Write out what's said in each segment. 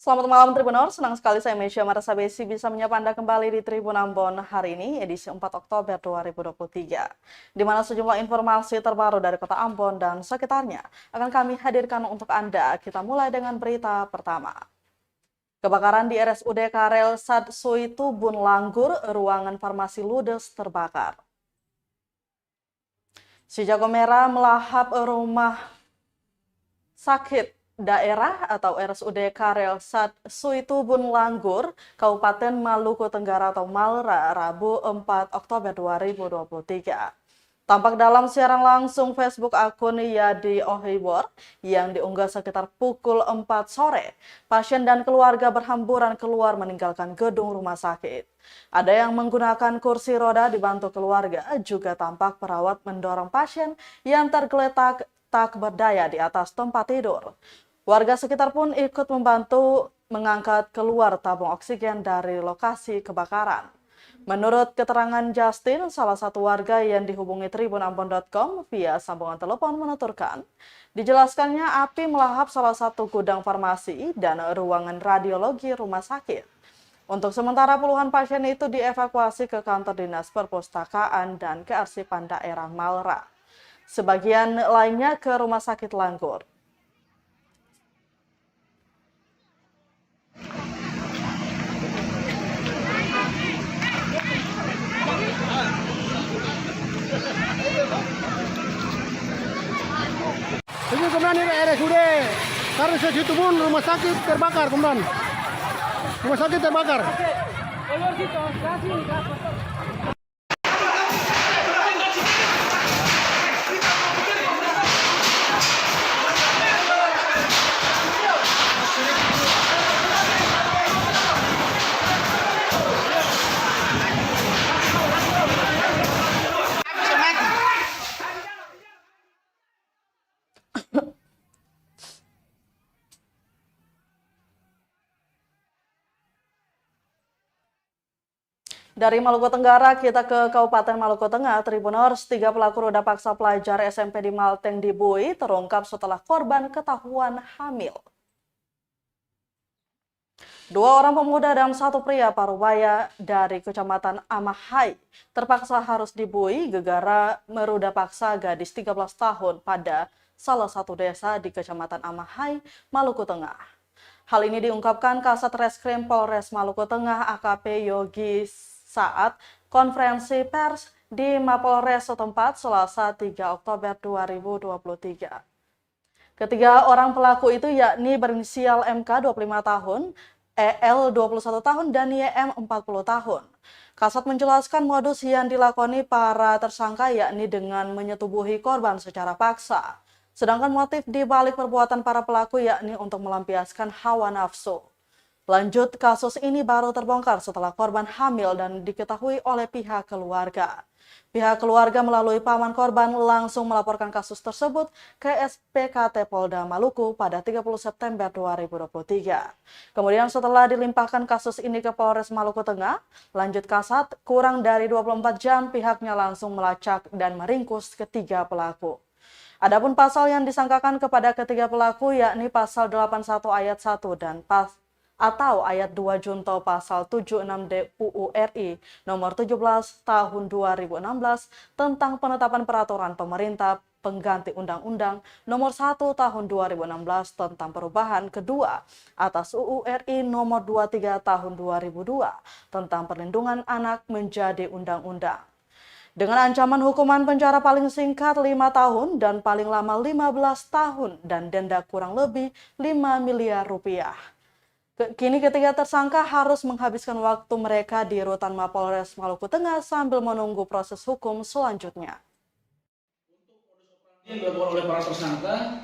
Selamat malam Tribunor, senang sekali saya Mesya Marasabesi bisa menyapa Anda kembali di Tribun Ambon hari ini, edisi 4 Oktober 2023. Di mana sejumlah informasi terbaru dari kota Ambon dan sekitarnya akan kami hadirkan untuk Anda. Kita mulai dengan berita pertama. Kebakaran di RSUD Karel Sadsui Tubun Langgur, ruangan farmasi ludes terbakar. Si Jago Merah melahap rumah sakit daerah atau RSUD Karel Sadsui Tubun Langgur, Kabupaten Maluku Tenggara atau Malra, Rabu 4 Oktober 2023. Tampak dalam siaran langsung Facebook akun Yadi Ohibor yang diunggah sekitar pukul 4 sore, pasien dan keluarga berhamburan keluar meninggalkan gedung rumah sakit. Ada yang menggunakan kursi roda dibantu keluarga, juga tampak perawat mendorong pasien yang tergeletak tak berdaya di atas tempat tidur. Warga sekitar pun ikut membantu mengangkat keluar tabung oksigen dari lokasi kebakaran. Menurut keterangan Justin, salah satu warga yang dihubungi tribunambon.com via sambungan telepon menuturkan, dijelaskannya api melahap salah satu gudang farmasi dan ruangan radiologi rumah sakit. Untuk sementara puluhan pasien itu dievakuasi ke kantor dinas perpustakaan dan kearsipan daerah Malra. Sebagian lainnya ke rumah sakit Langgur. Ini kemudian ini RSUD karena Sadsui Tubun rumah sakit terbakar kemudian. Rumah sakit terbakar. Dari Maluku Tenggara, kita ke Kabupaten Maluku Tengah. Tribuners, 3 pelaku ruda paksa pelajar SMP di Malteng Dibui terungkap setelah korban ketahuan hamil. 2 orang pemuda dan 1 pria parubaya dari Kecamatan Amahai terpaksa harus dibui gegara meruda paksa gadis 13 tahun pada salah satu desa di Kecamatan Amahai, Maluku Tengah. Hal ini diungkapkan Kasat Reskrim Polres Maluku Tengah AKP Yogi saat konferensi pers di Mapolres setempat Selasa 3 Oktober 2023. Ketiga orang pelaku itu yakni berinisial MK 25 tahun, EL 21 tahun, dan YM 40 tahun. Kasat menjelaskan modus yang dilakoni para tersangka yakni dengan menyetubuhi korban secara paksa. Sedangkan motif di balik perbuatan para pelaku yakni untuk melampiaskan hawa nafsu. Lanjut, kasus ini baru terbongkar setelah korban hamil dan diketahui oleh pihak keluarga. Pihak keluarga melalui paman korban langsung melaporkan kasus tersebut ke SPKT Polda Maluku pada 30 September 2023. Kemudian setelah dilimpahkan kasus ini ke Polres Maluku Tengah, lanjut Kasat, kurang dari 24 jam pihaknya langsung melacak dan meringkus ketiga pelaku. Adapun pasal yang disangkakan kepada ketiga pelaku yakni pasal 81 ayat 1 dan atau ayat 2 Junto pasal 76D UU RI nomor 17 tahun 2016 tentang penetapan peraturan pemerintah pengganti Undang-Undang nomor 1 tahun 2016 tentang perubahan kedua atas UU RI nomor 23 tahun 2002 tentang perlindungan anak menjadi undang-undang. Dengan ancaman hukuman penjara paling singkat 5 tahun dan paling lama 15 tahun dan denda kurang lebih 5 miliar rupiah. Kini ketiga tersangka harus menghabiskan waktu mereka di rutan Mapolres Maluku Tengah sambil menunggu proses hukum selanjutnya. Yang dilakukan oleh para tersangka,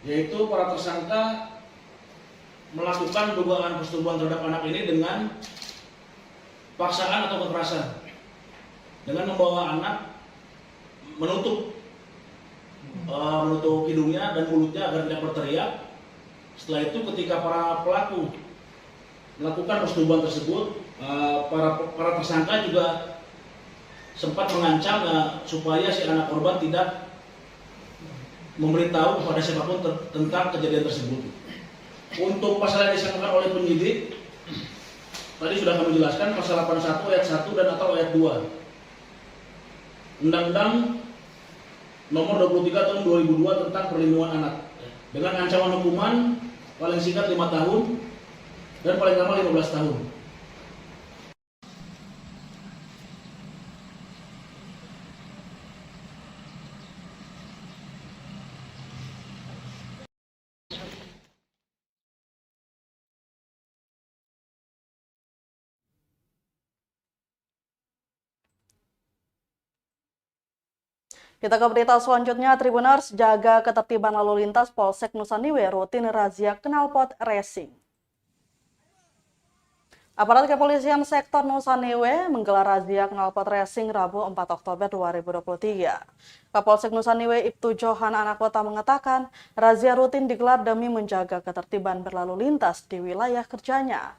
yaitu para tersangka melakukan dugaan persetubuhan terhadap anak ini dengan paksaan atau kekerasan, dengan membawa anak menutup hidungnya dan mulutnya agar tidak berteriak. Setelah itu ketika para pelaku melakukan persetubuhan tersebut, para tersangka juga sempat mengancam supaya si anak korban tidak memberitahu kepada siapapun tentang kejadian tersebut. Untuk pasal yang disangkakan oleh penyidik, tadi sudah kami jelaskan pasal 81 ayat 1 dan atau ayat 2 Undang-Undang nomor 23 tahun 2002 tentang perlindungan anak dengan ancaman hukuman paling singkat 5 tahun dan paling lama 15 tahun. Kita ke berita selanjutnya, Tribuners, jaga ketertiban lalu lintas Polsek Nusa Niwe rutin razia knalpot racing. Aparat kepolisian sektor Nusa Niwe menggelar razia knalpot racing Rabu 4 Oktober 2023. Kapolsek Nusa Niwe Ibtu Johan Anakota mengatakan, razia rutin digelar demi menjaga ketertiban berlalu lintas di wilayah kerjanya.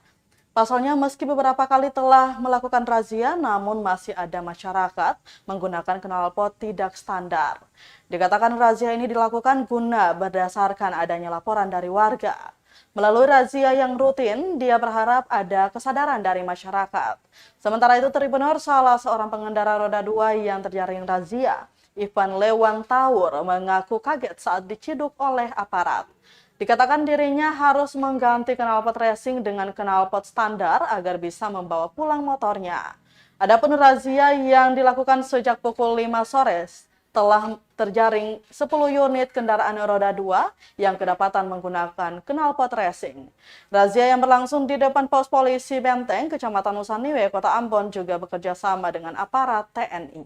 Pasalnya, meski beberapa kali telah melakukan razia, namun masih ada masyarakat menggunakan knalpot tidak standar. Dikatakan razia ini dilakukan guna berdasarkan adanya laporan dari warga. Melalui razia yang rutin, dia berharap ada kesadaran dari masyarakat. Sementara itu, Tribuners, salah seorang pengendara roda 2 yang terjaring razia, Ivan Lewan Taur, mengaku kaget saat diciduk oleh aparat. Dikatakan dirinya harus mengganti knalpot racing dengan knalpot standar agar bisa membawa pulang motornya. Adapun razia yang dilakukan sejak pukul 5 sore telah terjaring 10 unit kendaraan roda 2 yang kedapatan menggunakan knalpot racing. Razia yang berlangsung di depan pos polisi Benteng, Kecamatan Nusa Niwe, Kota Ambon juga bekerja sama dengan aparat TNI.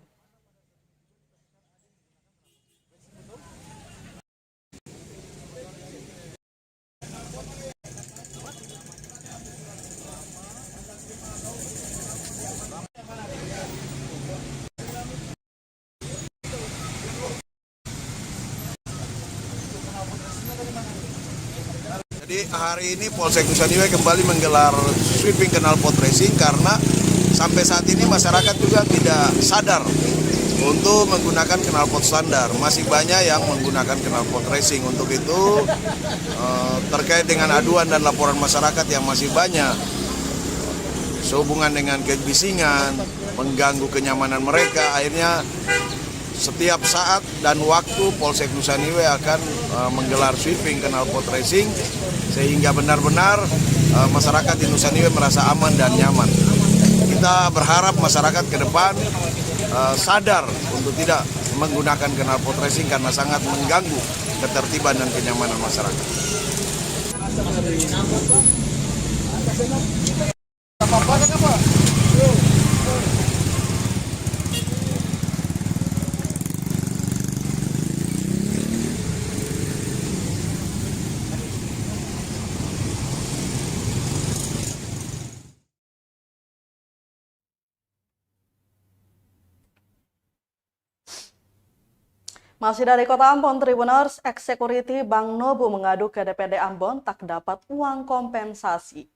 Jadi hari ini Polsek Nusa Niwe kembali menggelar sweeping knalpot racing karena sampai saat ini masyarakat juga tidak sadar untuk menggunakan knalpot standar. Masih banyak yang menggunakan knalpot racing. Untuk itu terkait dengan aduan dan laporan masyarakat yang masih banyak sehubungan dengan kebisingan, mengganggu kenyamanan mereka, akhirnya setiap saat dan waktu Polsek Nusa Niwe akan menggelar sweeping knalpot racing sehingga benar-benar masyarakat di Nusa Niwe merasa aman dan nyaman. Kita berharap masyarakat ke depan sadar untuk tidak menggunakan knalpot racing karena sangat mengganggu ketertiban dan kenyamanan masyarakat. Masih dari Kota Ambon, Tribuners, ex-security Bank Nobu mengadu ke DPD Ambon tak dapat uang kompensasi.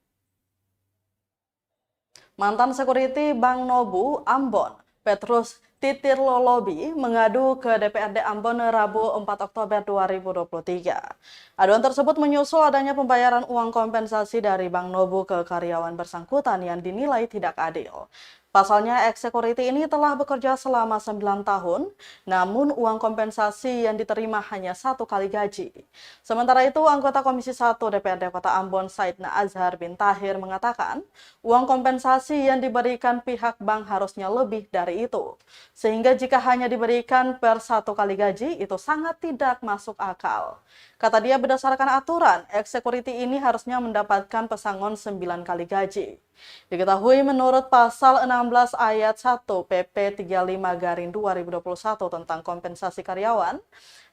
Mantan security Bank Nobu Ambon, Petrus Titir Lolobi, mengadu ke DPRD Ambon Rabu 4 Oktober 2023. Aduan tersebut menyusul adanya pembayaran uang kompensasi dari Bank Nobu ke karyawan bersangkutan yang dinilai tidak adil. Pasalnya, ex-security ini telah bekerja selama 9 tahun, namun uang kompensasi yang diterima hanya 1 kali gaji. Sementara itu, anggota Komisi 1 DPRD Kota Ambon, Saidna Azhar bin Tahir, mengatakan uang kompensasi yang diberikan pihak bank harusnya lebih dari itu. Sehingga jika hanya diberikan per 1 kali gaji, itu sangat tidak masuk akal. Kata dia, berdasarkan aturan, ex-security ini harusnya mendapatkan pesangon 9 kali gaji. Diketahui menurut pasal 16 ayat 1 PP 35/2021 tentang kompensasi karyawan,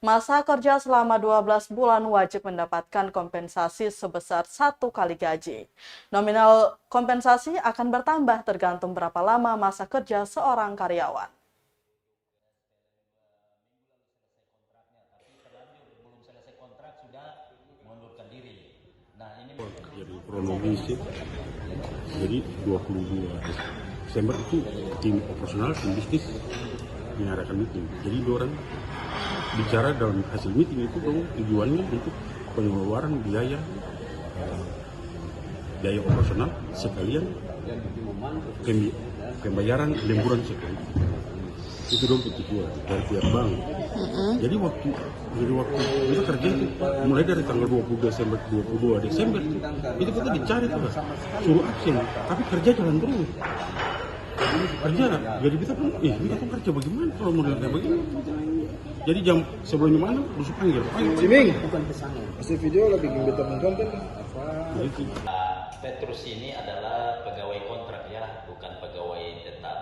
masa kerja selama 12 bulan wajib mendapatkan kompensasi sebesar 1 kali gaji. Nominal kompensasi akan bertambah tergantung berapa lama masa kerja seorang karyawan. Jadi kronologis jadi 22 Desember itu tim operasional, tim bisnis mengadakan meeting. Jadi dua orang bicara dalam hasil meeting itu tujuannya untuk pengeluaran biaya biaya operasional sekalian pembayaran lemburan security. Itu dong ketentuan dari pihak bank. Jadi waktu kita kerja itu mulai dari tanggal 22 Desember itu kita dicari tuh, suruh absen, tapi kerja jalan terus. Kerja, jadi kita pun, kita tuh kerja bagaimana kalau modelnya begini? Jadi jam sebelumnya mana harus panggil. Ciming, hasil video lebih kita menonton apa? Petrus ini adalah pegawai kontrak ya, bukan pegawai tetap.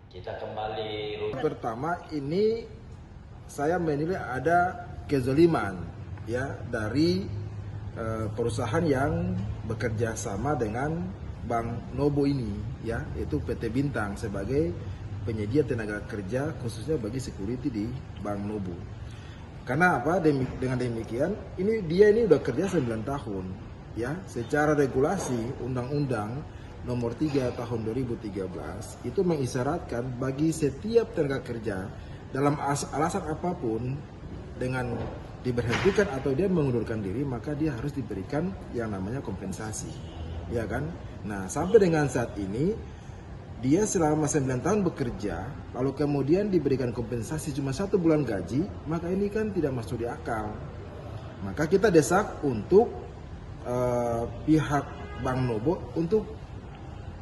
Kita kembali. Pertama ini saya menilai ada kezaliman ya dari perusahaan yang bekerja sama dengan Bank Nobo ini ya, yaitu PT Bintang sebagai penyedia tenaga kerja khususnya bagi security di Bank Nobo. Karena apa? Dengan demikian dia ini udah kerja 9 tahun ya, secara regulasi Undang-Undang Nomor 3 Tahun 2013 itu mengisyaratkan bagi setiap tenaga kerja dalam alasan apapun dengan diberhentikan atau dia mengundurkan diri, maka dia harus diberikan yang namanya kompensasi, ya kan? Nah, sampai dengan saat ini dia selama 9 tahun bekerja, lalu kemudian diberikan kompensasi cuma 1 bulan gaji, maka ini kan tidak masuk di akal. Maka kita desak untuk pihak Bank Nobo untuk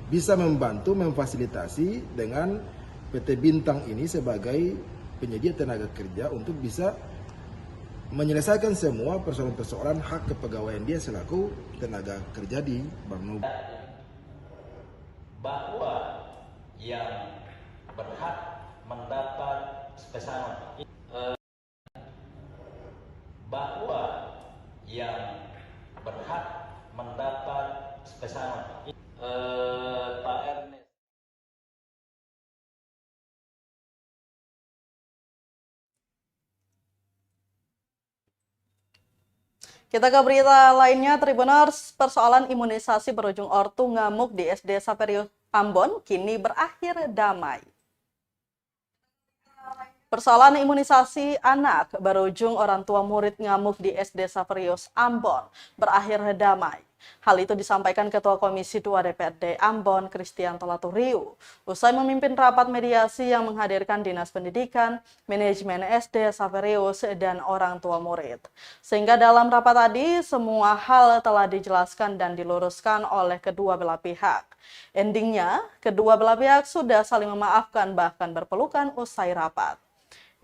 bisa membantu memfasilitasi dengan PT Bintang ini sebagai penyedia tenaga kerja untuk bisa menyelesaikan semua persoalan-persoalan hak kepegawaian dia selaku tenaga kerja di Bank Nobo. Bahwa yang berhak mendapat pesangon, bahwa yang berhak mendapat pesangon, Pak Ernest. Kita ke berita lainnya, Tribuners. Persoalan imunisasi berujung ortu ngamuk di SD Saperius Ambon kini berakhir damai. Persoalan imunisasi anak berujung orang tua murid ngamuk di SD Saperius Ambon berakhir damai. Hal itu disampaikan Ketua Komisi 2 DPRD Ambon, Kristianto Laturiu, usai memimpin rapat mediasi yang menghadirkan Dinas Pendidikan, Manajemen SD Saperius, dan orang tua murid. Sehingga dalam rapat tadi, semua hal telah dijelaskan dan diluruskan oleh kedua belah pihak. Endingnya, kedua belah pihak sudah saling memaafkan bahkan berpelukan usai rapat.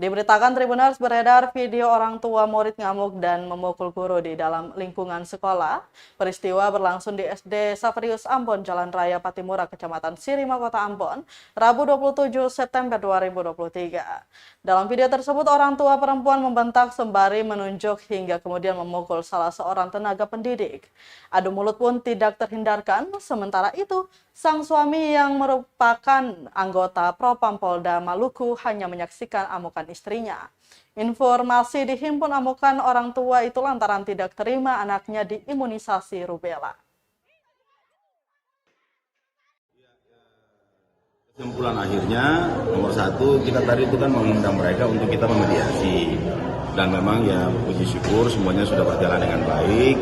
Diberitakan Tribuners beredar video orang tua murid ngamuk dan memukul guru di dalam lingkungan sekolah. Peristiwa berlangsung di SD Saperius Ambon, Jalan Raya Patimura, Kecamatan Sirima, Kota Ambon, Rabu 27 September 2023. Dalam video tersebut, orang tua perempuan membentak sembari menunjuk hingga kemudian memukul salah seorang tenaga pendidik. Adu mulut pun tidak terhindarkan, sementara itu sang suami yang merupakan anggota Propam Polda Maluku hanya menyaksikan amukan istrinya. Informasi dihimpun amukan orang tua itu lantaran tidak terima anaknya diimunisasi rubella. Kesimpulan akhirnya nomor 1, kita tadi itu kan mengundang mereka untuk kita memediasi, dan memang ya puji syukur semuanya sudah berjalan dengan baik.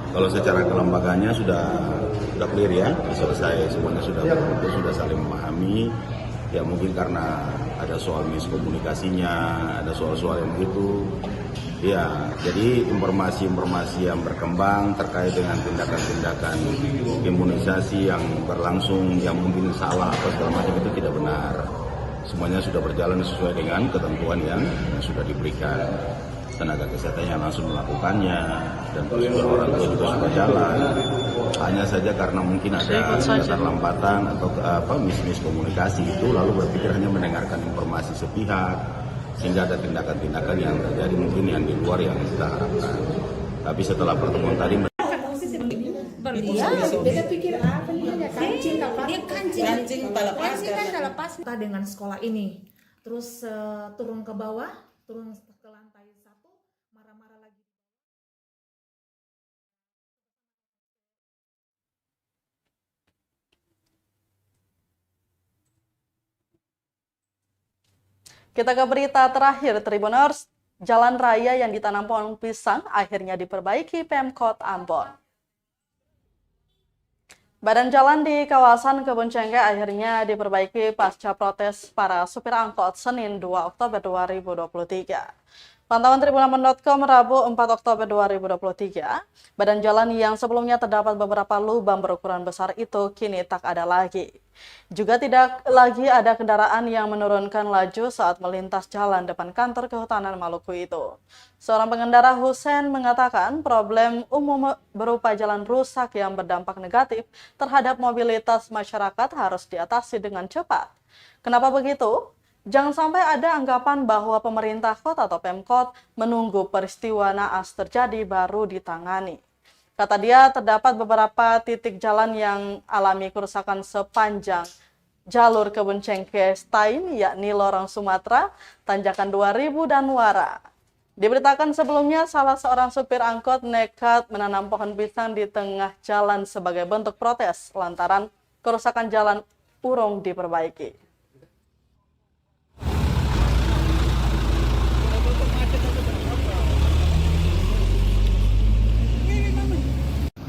Kalau secara kelembagaannya sudah clear ya, selesai, semuanya sudah berkumpul, sudah saling memahami. Ya mungkin karena ada soal miskomunikasinya, ada soal-soal yang begitu. Ya, jadi informasi-informasi yang berkembang terkait dengan tindakan-tindakan imunisasi yang berlangsung yang mungkin salah atau segala macam itu tidak benar. Semuanya sudah berjalan sesuai dengan ketentuan yang sudah diberikan. Tenaga kesehatan yang langsung melakukannya dan prosedur orang tua juga sudah jalan. Hanya saja karena mungkin ada keterlambatan atau miskomunikasi itu, lalu berpikir hanya mendengarkan informasi sepihak, sehingga ada tindakan-tindakan yang terjadi mungkin yang di luar yang kita harapkan. Tapi setelah pertemuan tadi beda pikir apa dia kancing lepas kita dengan sekolah ini, terus turun ke bawah, turun ke lantai 1, marah-marah lagi. Kita ke berita terakhir, Tribuners. Jalan raya yang ditanam pohon pisang akhirnya diperbaiki Pemkot Ambon. Badan jalan di kawasan Kebun Cengkeh akhirnya diperbaiki pasca protes para supir angkot Senin 2 Oktober 2023. Pantauan Tribunambon.com Rabu 4 Oktober 2023, badan jalan yang sebelumnya terdapat beberapa lubang berukuran besar itu kini tak ada lagi. Juga tidak lagi ada kendaraan yang menurunkan laju saat melintas jalan depan kantor Kehutanan Maluku itu. Seorang pengendara Husein mengatakan problem umum berupa jalan rusak yang berdampak negatif terhadap mobilitas masyarakat harus diatasi dengan cepat. Kenapa begitu? Jangan sampai ada anggapan bahwa pemerintah kota atau Pemkot menunggu peristiwa naas terjadi baru ditangani. Kata dia, terdapat beberapa titik jalan yang alami kerusakan sepanjang jalur Kebun Cengkeh Stein, yakni Lorong Sumatera, Tanjakan 2000, dan Wara. Diberitakan sebelumnya, salah seorang supir angkot nekat menanam pohon pisang di tengah jalan sebagai bentuk protes lantaran kerusakan jalan urung diperbaiki.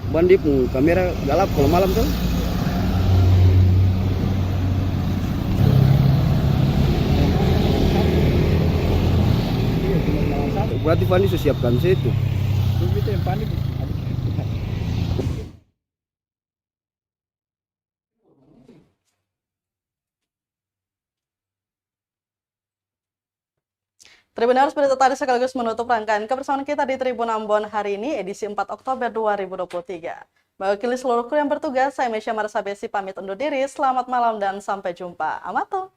Bandi pun kamera galap kalau malam tuh. Berarti Fandi sudah siapkan situ. Itu yang panik. Tribuners, berita tadi sekaligus menutup rangkaian kebersamaan kita di Tribun Ambon hari ini, edisi 4 Oktober 2023. Mewakili seluruh kru yang bertugas, saya Mesya Marsabesi pamit undur diri. Selamat malam dan sampai jumpa. Amato.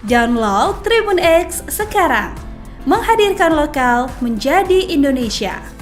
Download Tribun X sekarang. Menghadirkan lokal menjadi Indonesia.